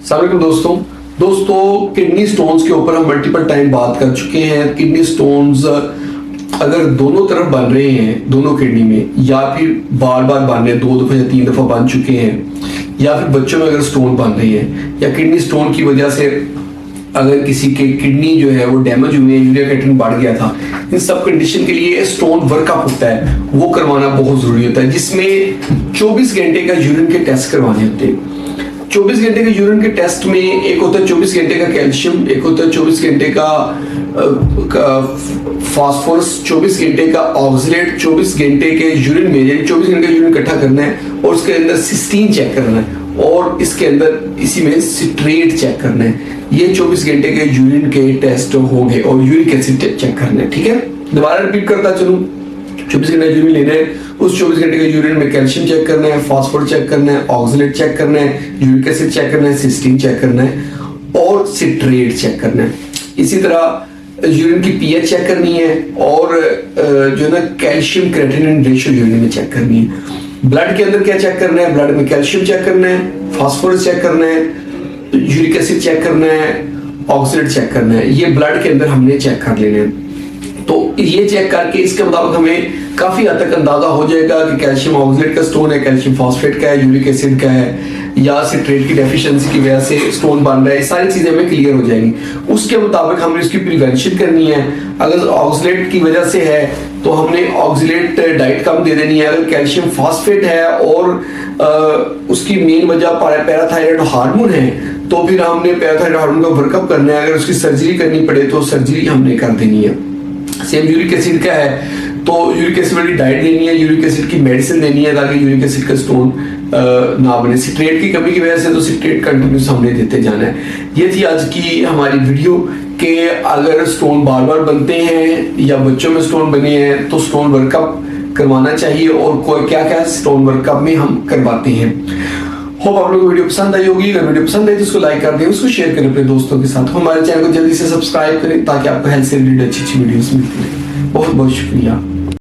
अस्सलाम दोस्तों kidney stones के ऊपर हम मल्टीपल टाइम बात कर चुके हैं। किडनी स्टोन्स अगर दोनों तरफ बन रहे हैं, दोनों किडनी में, या फिर बार बार बन रहे हैं, 2 दफा या 3 दफा बन चुके हैं, या फिर बच्चों में अगर स्टोन बन रही है, या किडनी स्टोन की वजह से अगर किसी के किडनी जो है वो डैमेज हुई है, यूरिया क्रिएटिनिन बढ़ गया था, इन सब कंडीशन के लिए स्टोन वर्कअप होता है, वो करवाना बहुत जरूरी होता है, जिसमें 24 घंटे का यूरिन के टेस्ट करवाने होते हैं। 24 घंटे के यूरिन के टेस्ट में एक होता है 24 घंटे का कैल्शियम, एक होता है 24 घंटे का फास्फोरस, 24 घंटे का ऑक्सलेट, 24 घंटे के यूरिन में 24 घंटे का यूरिन इकट्ठा करना है और उसके अंदर सिस्टीन चेक करना है और इसके अंदर इसी में सिट्रेट चेक करना है। ये 24 घंटे के यूरिन के टेस्ट होंगे और यूरिक एसिड चेक करना है। ठीक है, दोबारा रिपीट करता चलूं। 24 घंटे यूरिन लेना है, उस 24 घंटे के यूरिन में कैल्शियम चेक करना है, फास्फोरस चेक करना है, ऑक्सलेट चेक करना है, यूरिक एसिड चेक करना है, सिस्टीन चेक करना है और सिट्रेट चेक करना है। इसी तरह यूरिन की पीएच चेक करनी है और जो है ना कैल्शियम क्रेटिनिन रेशियो यूरिन में चेक करनी है। ब्लड के अंदर क्या चेक करना है? ब्लड में कैल्शियम चेक करना है, फास्फोरस चेक करना है, यूरिक एसिड चेक करना है, ऑक्सलेट चेक करना है। ये ब्लड के अंदर हमने चेक कर लेना है। तो ये चेक करके इसके मुताबिक हमें काफी हद तक अंदाजा हो जाएगा कि कैल्शियम ऑक्सलेट का स्टोन है, कैल्शियम फॉस्फेट का है, यूरिक एसिड का है, या सिट्रेट की डेफिशिएंसी की वजह से स्टोन बन रहा है। सारी चीजें हमें क्लियर हो जाएंगी। उसके मुताबिक हमें इसकी प्रिवेंशन करनी है। अगर ऑक्सलेट की वजह से है तो हमने ऑक्सलेट डाइट कम दे देनी है। अगर कैल्शियम फॉस्फेट है और उसकी मेन वजह पैराथायराइड हार्मोन है तो फिर हमने पैराथायराइड हार्मोन का वर्कअप करना है। अगर उसकी सर्जरी करनी पड़े तो सर्जरी हमने कर देनी है। सेम यूरिक एसिड का है तो यूरिक एसिड वाली डाइट देनी है, यूरिक एसिड की मेडिसिन देनी है ताकि यूरिक एसिड का स्टोन ना बने। सिट्रेट की कमी की वजह से तो सिट्रेट कंटिन्यूस हमने देते जाना है। ये थी आज की हमारी वीडियो कि अगर स्टोन बार बार बनते हैं या बच्चों में स्टोन बने हैं तो स्टोन वर्कअप करवाना चाहिए और कोई क्या क्या स्टोन वर्कअप में हम करवाते हैं। होप आप लोगों को वीडियो पसंद आई होगी। अगर वीडियो पसंद आई तो उसको लाइक कर दें, उसको शेयर करें अपने दोस्तों के साथ। हमारे चैनल को जल्दी से सब्सक्राइब करें ताकि आपको हेल्थ से रिलेटेड अच्छी वीडियोस मिलती रहे। बहुत बहुत शुक्रिया।